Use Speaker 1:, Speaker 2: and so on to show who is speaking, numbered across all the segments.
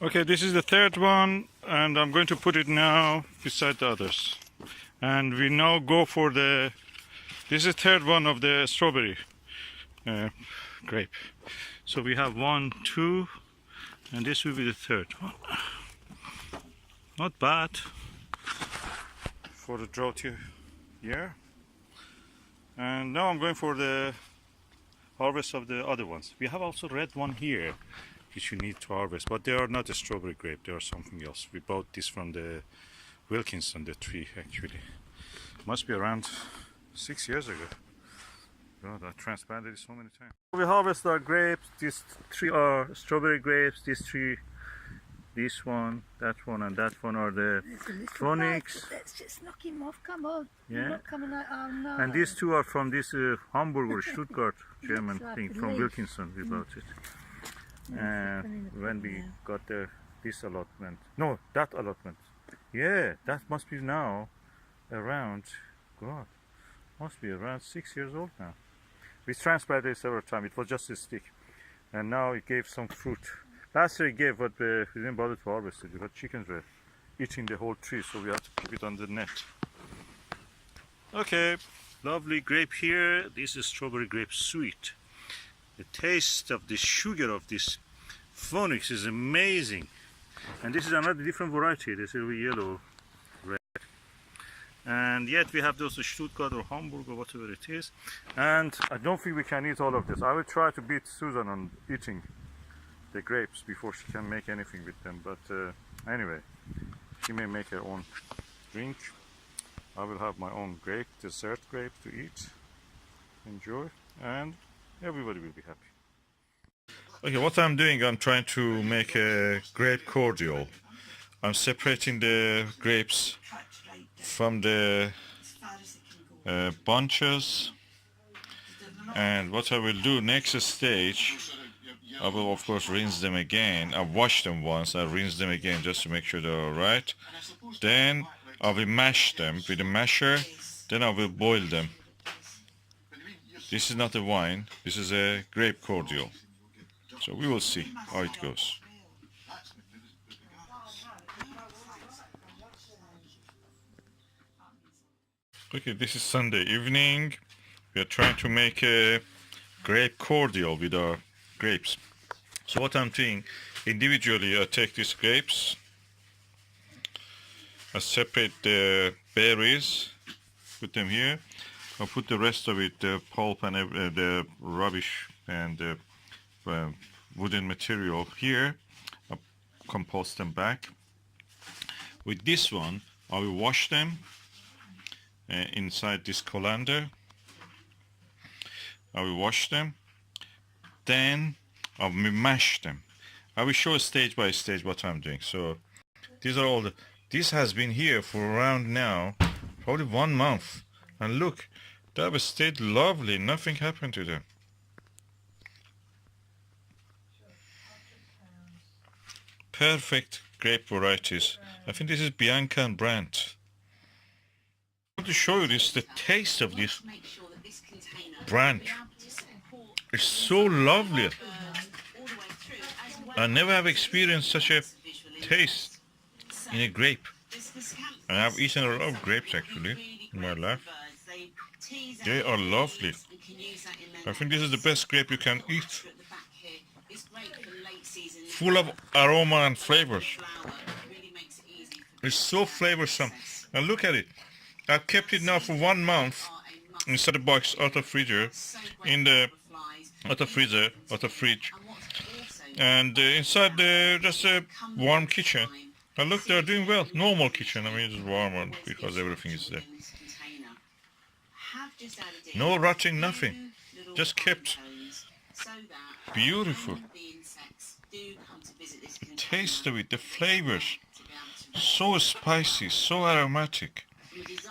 Speaker 1: Okay, this is the third one, and I'm going to put it now beside the others. And we now go for this is the third one of the strawberry grape. So we have 1, 2, and this will be the third one. Not bad for the drought year. And now I'm going for the harvest of the other ones. We have also red one here, which you need to harvest, but they are not a strawberry grape, they are something else. We bought this from the Wilkinson, the tree actually. Must be around 6 years ago. God, I transplanted it so many times. We harvest our grapes. These 3 are strawberry grapes. These 3, this one, that one, and that one are the phonics.
Speaker 2: Let's just knock him off. Come on.
Speaker 1: Yeah.
Speaker 2: You're not coming out. Oh no.
Speaker 1: And these 2 are from this Hamburg or Stuttgart German thing from Wilkinson. We bought it. And when we got this allotment, no, that allotment. Yeah, that must be now around, God, must be around 6 years old now. We transplanted it several times. It was just a stick, and now it gave some fruit. Last year it gave, but we didn't bother to harvest it because chickens were eating the whole tree, so we had to keep it on the net. Okay, lovely grape here. This is strawberry grape sweet. The taste of the sugar of this phonics is amazing. And this is another different variety. This is yellow, red. And yet we have those Stuttgart or Hamburg or whatever it is. And I don't think we can eat all of this. I will try to beat Susan on eating the grapes before she can make anything with them. But anyway, she may make her own drink. I will have my own grape, dessert grape to eat, enjoy, and everybody will be happy. Okay, what I'm doing, I'm trying to make a grape cordial. I'm separating the grapes from the bunches, and what I will do next stage, I will of course rinse them again. I've washed them once, I rinse them again just to make sure they're alright. Then I will mash them with a masher, then I will boil them. This is not a wine, this is a grape cordial. So we will see how it goes. Okay, this is Sunday evening. We are trying to make a grape cordial with our grapes. So what I'm doing, individually I take these grapes, I separate the berries, put them here. I put the rest of it, the pulp and the rubbish and the wooden material here. I compost them back. With this one, I will wash them inside this colander. I will wash them. Then I will mash them. I will show stage by stage what I'm doing. So these are all the. This has been here for around now, probably 1 month. And look, they have stayed lovely. Nothing happened to them. Perfect grape varieties. I think this is Bianca and Brandt. I want to show you this, the taste of this Brandt. It's so lovely. I never have experienced such a taste in a grape. And I've eaten a lot of grapes actually in my life. They are lovely. I think this is the best grape you can eat. Full of aroma and flavors. It's so flavorsome. And look at it. I've kept it now for 1 month inside the box, out of freezer, in the out of fridge, and inside just a warm kitchen. And look, they're doing well. Normal kitchen. I mean, it's warmer because everything is there. No rotting, nothing. Just kept beautiful. Taste of it, the flavors, so spicy, so aromatic.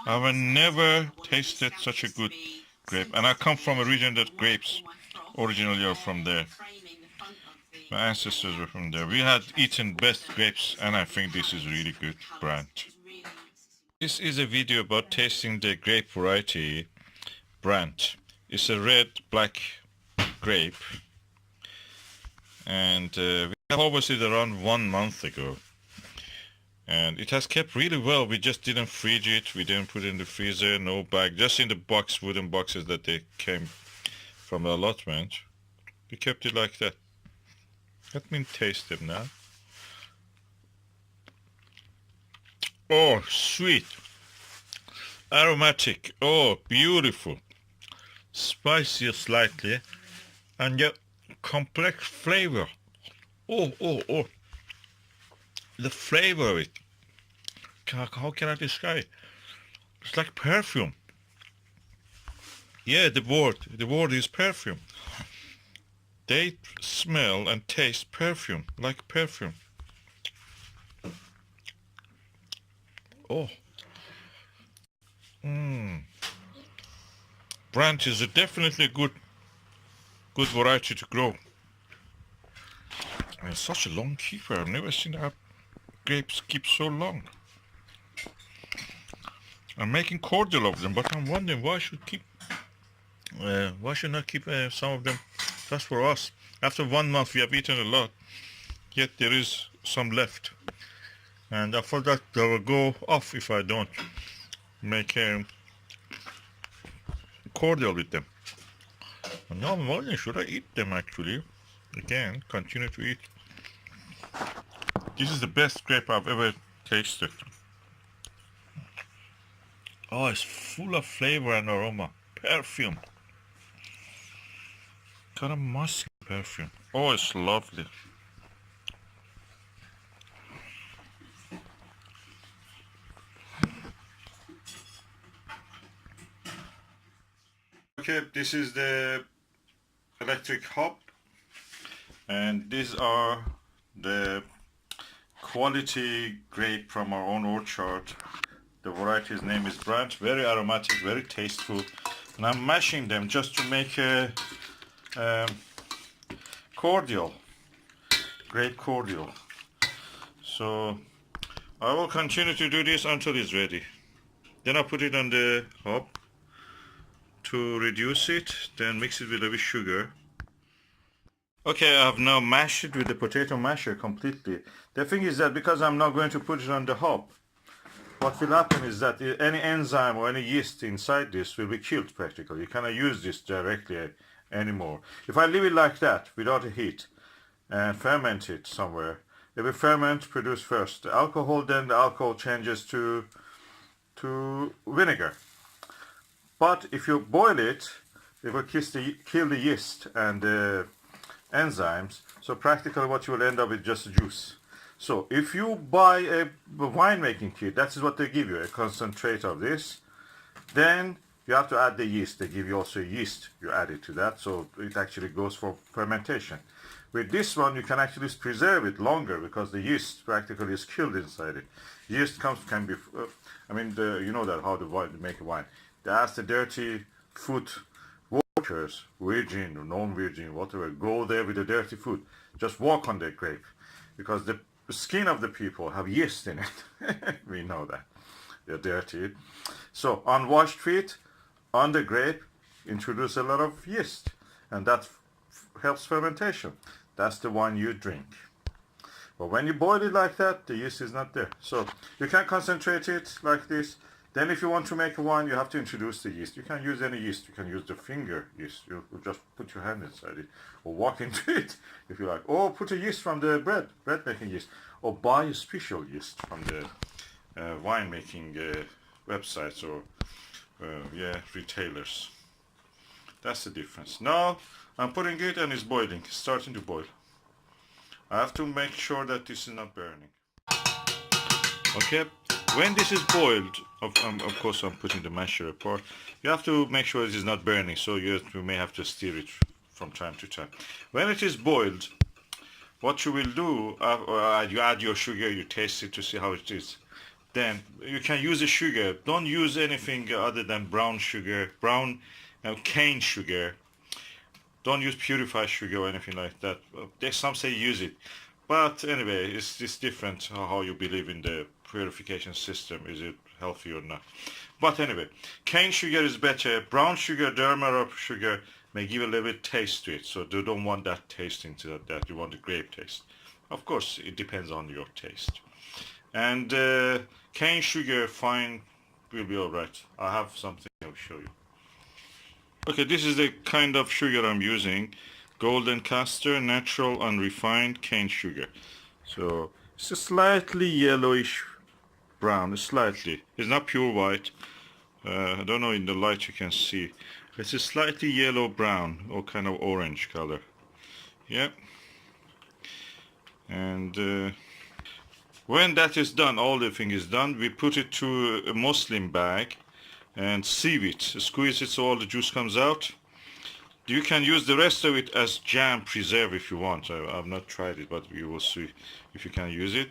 Speaker 1: I've never tasted such a good grape, and I come from a region that grapes originally are from there. My ancestors were from there. We had eaten best grapes, and I think this is really good brand. This is a video about tasting the grape variety Brandt. It's a red black grape, and
Speaker 3: I harvested around 1 month ago. And it has kept really well. We just didn't fridge it. We didn't put it in the freezer, no bag. Just in the box, wooden boxes that they came from the allotment. We kept it like that. Let me taste them now. Oh, sweet. Aromatic. Oh, beautiful. Spicy slightly. And yet complex flavor. Oh, oh, oh. The flavor of it. How can I describe it? It's like perfume. Yeah, the word is perfume. They smell and taste perfume, like perfume. Oh. Branch is definitely a good variety to grow. And it's such a long keeper. I've never seen our grapes keep so long. I'm making cordial of them, but I'm wondering why should not keep some of them just for us? After 1 month, we have eaten a lot, yet there is some left, and I thought that they will go off if I don't make cordial with them. And now I'm wondering, should I eat them actually? Again, continue to eat. This is the best grape I've ever tasted. Oh, it's full of flavor and aroma. Perfume. Kind of musky perfume. Oh, it's lovely. Okay, this is the electric hob. And these are the quality grape from our own orchard. The variety's name is Branch. Very aromatic, very tasteful. And I'm mashing them just to make a cordial, grape cordial. So I will continue to do this until it's ready. Then I'll put it on the hob to reduce it, then mix it with a bit sugar. Okay, I have now mashed it with the potato masher completely. The thing is that because I'm not going to put it on the hob, what will happen is that any enzyme or any yeast inside this will be killed practically. You cannot use this directly anymore. If I leave it like that without a heat and ferment it somewhere, it will ferment, produce first the alcohol, then the alcohol changes to vinegar. But if you boil it, it will kill the yeast and the enzymes. So practically what you will end up with just juice. So if you buy a winemaking kit, that is what they give you, a concentrate of this. Then you have to add the yeast. They give you also yeast. You add it to that, so it actually goes for fermentation. With this one, you can actually preserve it longer because the yeast practically is killed inside it. Yeast can be, you know that how to make a wine. They ask the dirty food workers, virgin or non-virgin, whatever, go there with the dirty food. Just walk on the grape because the skin of the people have yeast in it. We know that. They're dirty. So unwashed feet on the grape introduce a lot of yeast, and that helps fermentation. That's the wine you drink. But when you boil it like that, the yeast is not there. So you can concentrate it like this. Then if you want to make a wine, you have to introduce the yeast. You can use any yeast. You can use the finger yeast. You just put your hand inside it or walk into it if you like. Or put a yeast from the bread making yeast. Or buy a special yeast from the wine making websites or retailers. That's the difference. Now I'm putting it and it's boiling. It's starting to boil. I have to make sure that this is not burning. Okay. When this is boiled, of course I'm putting the masher apart, you have to make sure it is not burning, so you may have to stir it from time to time. When it is boiled, what you will do, you add your sugar, you taste it to see how it is. Then you can use the sugar. Don't use anything other than brown sugar, cane sugar. Don't use purified sugar or anything like that. Some say use it. But anyway, it's different how you believe in the purification system. Is it healthy or not? But anyway, cane sugar is better. Brown sugar, demerara sugar may give a little bit taste to it. So you don't want that taste into that. You want the grape taste. Of course, it depends on your taste. And cane sugar, fine, will be all right. I have something I'll show you. Okay, this is the kind of sugar I'm using. Golden Castor, natural unrefined cane sugar. So it's a slightly yellowish brown, slightly. It's not pure white. I don't know in the light you can see. It's a slightly yellow brown or kind of orange color. Yeah. And when that is done, all the thing is done, we put it to a muslin bag and sieve it, squeeze it so all the juice comes out. You can use the rest of it as jam preserve if you want. I've not tried it, but you will see if you can use it.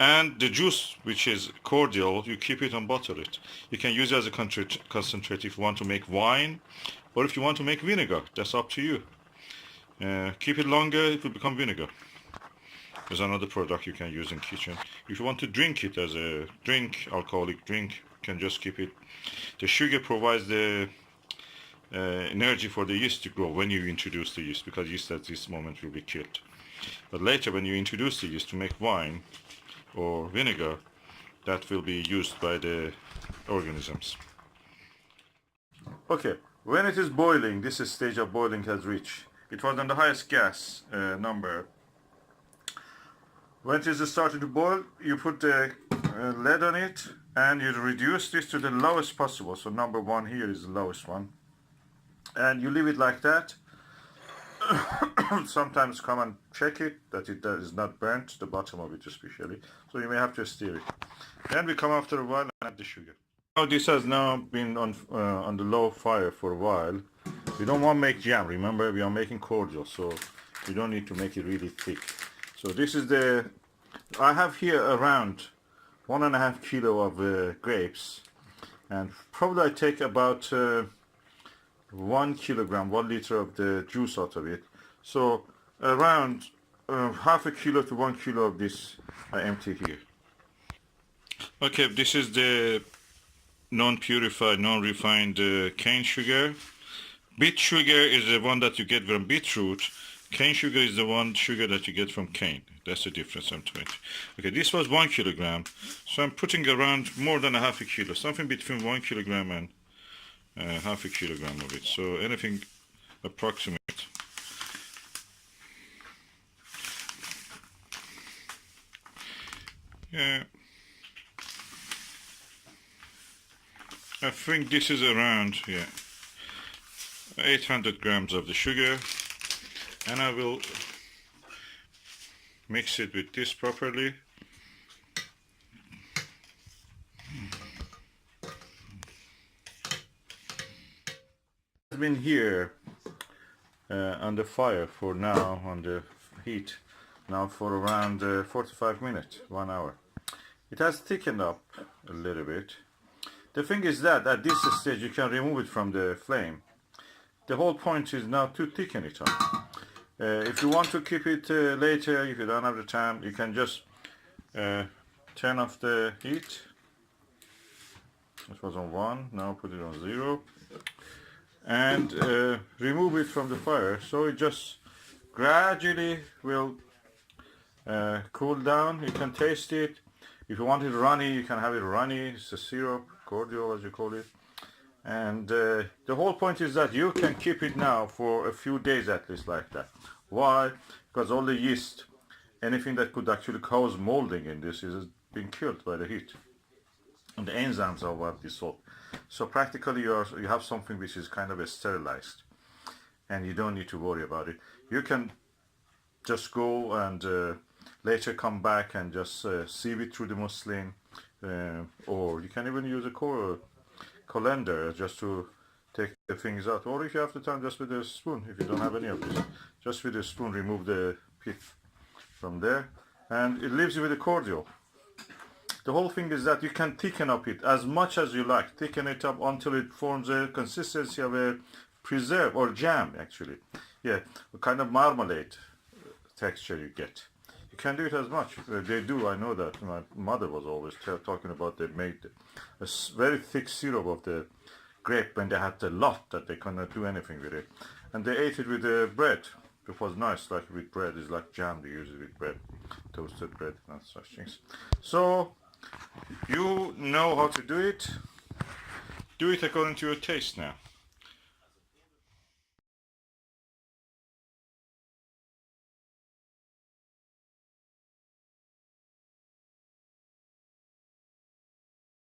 Speaker 3: And the juice, which is cordial, you keep it and bottle it. You can use it as a concentrate if you want to make wine, or if you want to make vinegar. That's up to you. Keep it longer, it will become vinegar. There's another product you can use in kitchen. If you want to drink it as a drink, alcoholic drink, you can just keep it. The sugar provides the energy for the yeast to grow when you introduce the yeast, because yeast at this moment will be killed. But later when you introduce the yeast to make wine or vinegar, that will be used by the organisms. Okay, when it is boiling, this stage of boiling has reached. It was on the highest gas number. When it is starting to boil, you put the lid on it and you reduce this to the lowest possible. So number 1 here is the lowest one. And you leave it like that. Sometimes come and check it, that it is not burnt, the bottom of it especially. So you may have to stir it. Then we come after a while and add the sugar. Now this has now been on the low fire for a while. We don't want to make jam, remember we are making cordial, so we don't need to make it really thick. So this is I have here around 1.5 kilo of grapes, and probably I take about 1 kilogram, 1 liter of the juice out of it. So around half a kilo to 1 kilo of this I empty here. Okay, this is the non-purified, non-refined cane sugar. Beet sugar is the one that you get from beetroot. Cane sugar is the one sugar that you get from cane. That's the difference I'm trying to. Okay, this was 1 kilogram. So I'm putting around more than a half a kilo, something between 1 kilogram and half a kilogram of it. So anything approximate. Yeah. I think this is around, 800 grams of the sugar. And I will mix it with this properly. It's been here on the fire for now, on the heat, now for around 45 minutes, 1 hour. It has thickened up a little bit. The thing is that at this stage you can remove it from the flame. The whole point is now to thicken it up. If you want to keep it later, if you don't have the time, you can just turn off the heat. It was on 1, now put it on 0. And remove it from the fire, so it just gradually will cool down. You can taste it. If you want it runny, you can have it runny. It's a syrup, cordial as you call it. And the whole point is that you can keep it now for a few days at least like that. Why? Because all the yeast, anything that could actually cause molding in this is being killed by the heat. And the enzymes are what dissolve. So practically you have something which is kind of sterilized. And you don't need to worry about it. You can just go and later come back and just sieve it through the muslin. Or you can even use a colander just to take the things out, or if you have the time, just with a spoon. If you don't have any of this, just with a spoon remove the pith from there, and it leaves you with a cordial. The whole thing is that you can thicken up it as much as you like, thicken it up until it forms a consistency of a preserve or jam actually. Yeah, a kind of marmalade texture you get. You can do it as much. They do, I know that. My mother was always talking about they made a very thick syrup of the grape when they had a lot that they cannot do anything with it. And they ate it with bread. It was nice, like with bread. It's like jam, they use it with bread. toasted bread, not such things. So you know how to do it. Do it according to your taste now.